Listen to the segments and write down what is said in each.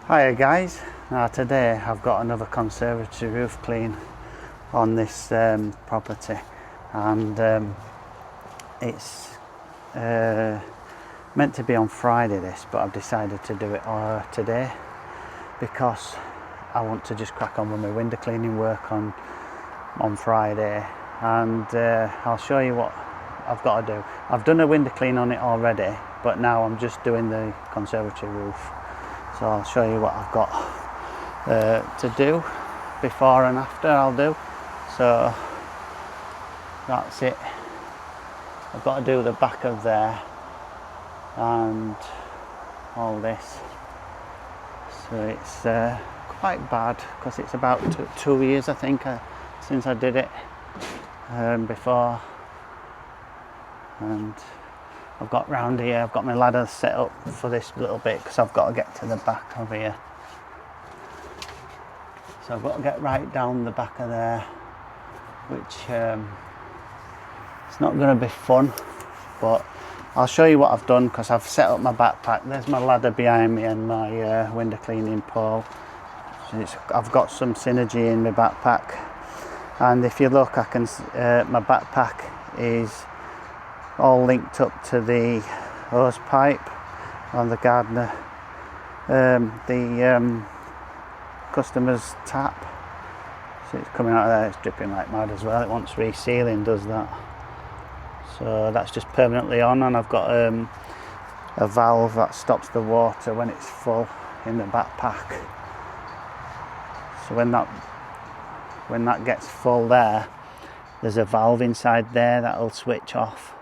Hiya guys, now today I've got another conservatory roof clean on this property, and it's meant to be on Friday this, but I've decided to do it today because I want to just crack on with my window cleaning work on Friday, and I'll show you what I've got to do. I've done a window clean on it already, but now I'm just doing the conservatory roof. So I'll show you what I've got to do before and after. I'll do. So that's it. I've got to do the back of there and all this. So it's quite bad because it's about 2 years I think since I did it before. And I've got round here, I've got my ladder set up for this little bit because I've got to get to the back of here. So I've got to get right down the back of there, which it's not going to be fun, but I'll show you what I've done because I've set up my backpack. There's my ladder behind me and my window cleaning pole. So I've got some synergy in my backpack, and if you look, I can my backpack is all linked up to the hose pipe on the gardener, the customer's tap. So it's coming out of there, it's dripping like mad as well. It wants resealing, does that. So that's just permanently on, and I've got a valve that stops the water when it's full in the backpack. So when that gets full there's a valve inside there that'll switch off.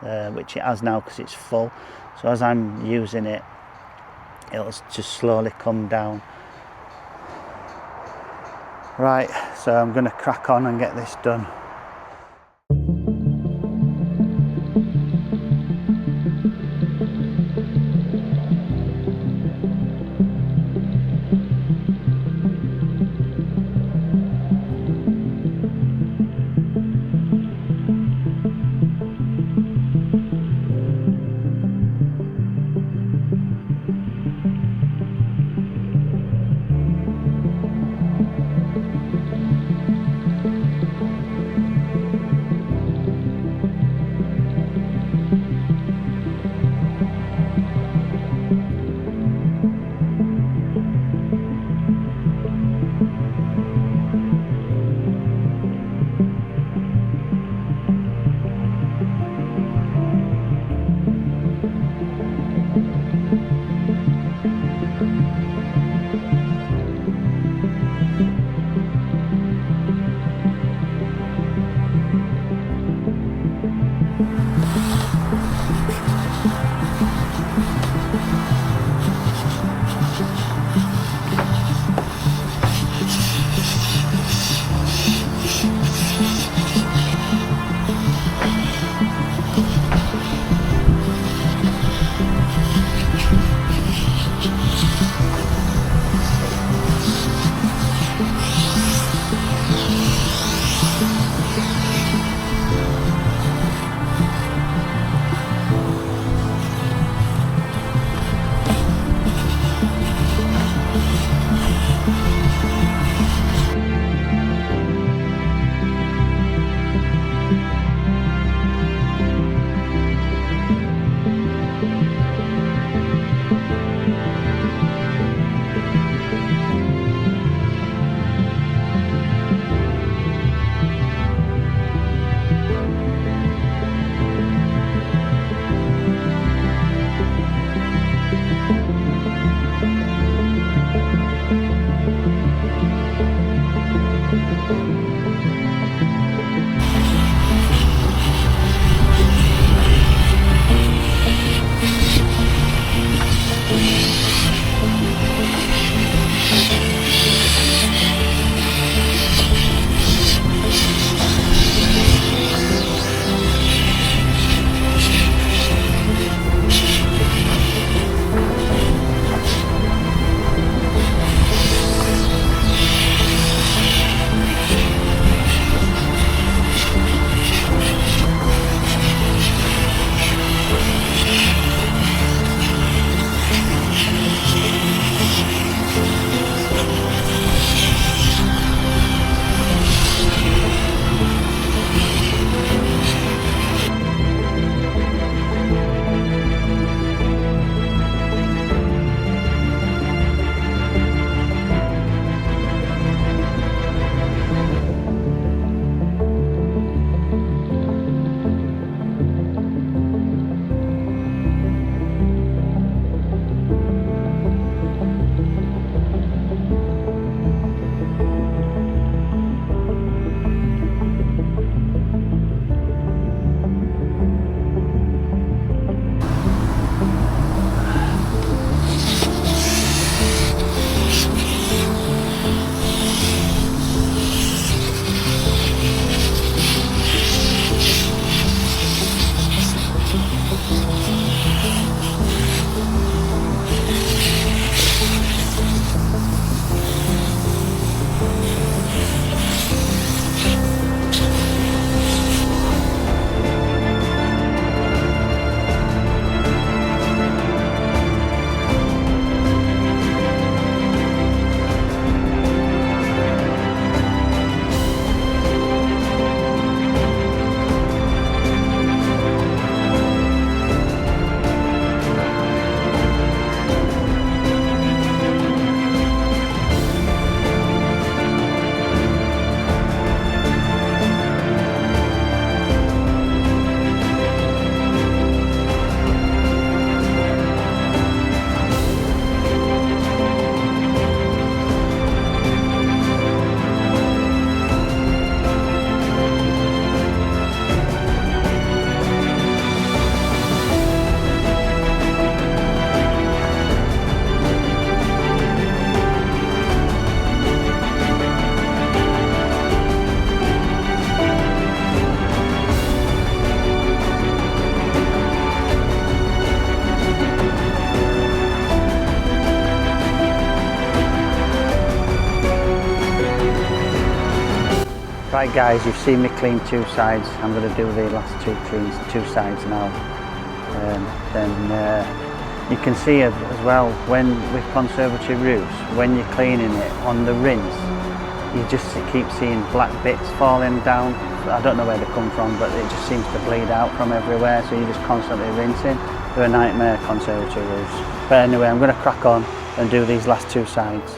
Which it has now because it's full, so as I'm using it, it'll just slowly come down. Right, so I'm going to crack on and get this done. Right guys, you've seen me clean 2 sides. I'm going to do the last 2 cleans, 2 sides now. Then you can see as well, when with conservatory roofs, when you're cleaning it on the rinse, you just keep seeing black bits falling down. I don't know where they come from, but it just seems to bleed out from everywhere, so you're just constantly rinsing. They're a nightmare, conservatory roofs. But anyway, I'm going to crack on and do these last 2 sides.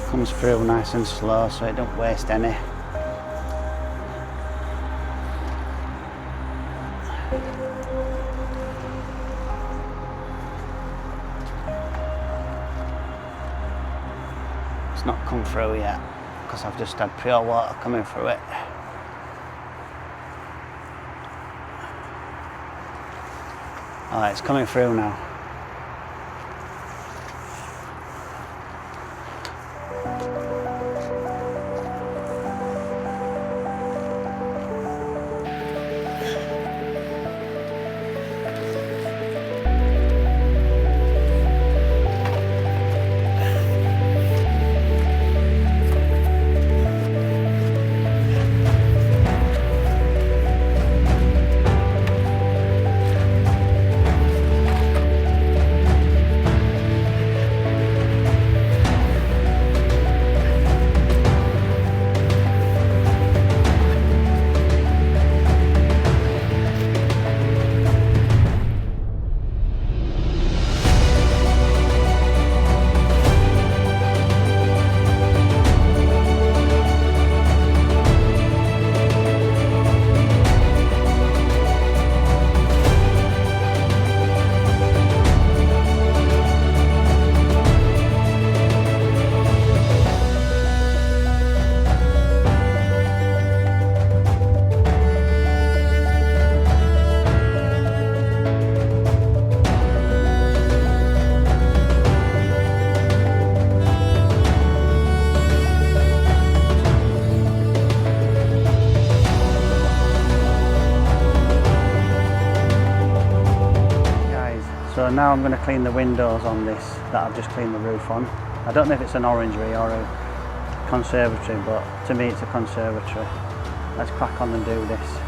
Comes through nice and slow so it don't waste any. It's not come through yet because I've just had pure water coming through it. Alright, it's coming through now. So now I'm going to clean the windows on this that I've just cleaned the roof on. I don't know if it's an orangery or a conservatory, but to me it's a conservatory. Let's crack on and do this.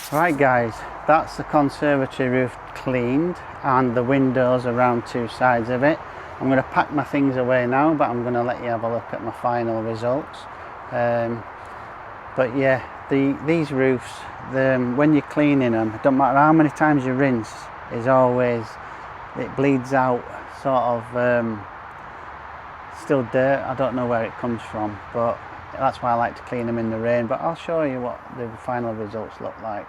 Right guys, that's the conservatory roof cleaned and the windows around two sides of it. I'm going to pack my things away now, but I'm going to let you have a look at my final results. But yeah, these roofs, when you're cleaning them, it don't matter how many times you rinse, is always, it bleeds out sort of still dirt. I don't know where it comes from, but that's why I like to clean them in the rain. But I'll show you what the final results look like.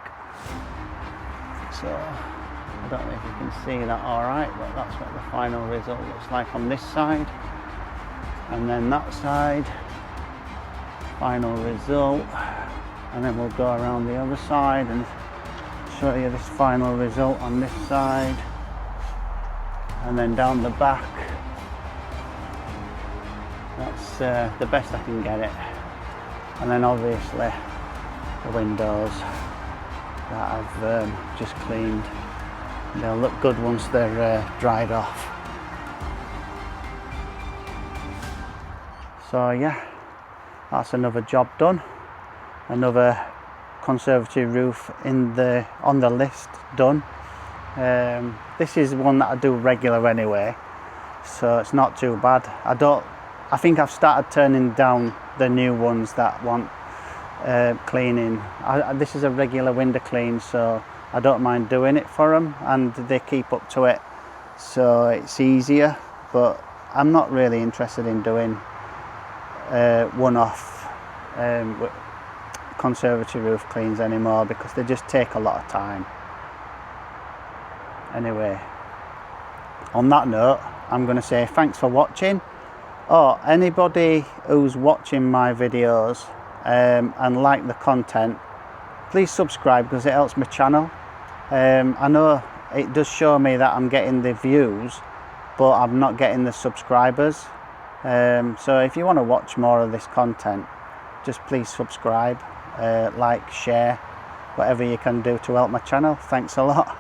So I don't know if you can see that all right, but that's what the final result looks like on this side, and then that side, final result, and then we'll go around the other side and show you this final result on this side, and then down the back. That's the best I can get it. And then obviously the windows that I've just cleaned. They'll look good once they're dried off. So yeah, that's another job done. Another conservatory roof on the list done. This is one that I do regular anyway, so it's not too bad. I think I've started turning down the new ones that want cleaning. This is a regular window clean, so I don't mind doing it for them, and they keep up to it, so it's easier. But I'm not really interested in doing one-off conservatory roof cleans anymore, because they just take a lot of time. Anyway, on that note, I'm going to say thanks for watching. Anybody who's watching my videos and like the content, please subscribe, because it helps my channel. I know it does show me that I'm getting the views, but I'm not getting the subscribers. So if you want to watch more of this content, just please subscribe, like, share, whatever you can do to help my channel. Thanks a lot.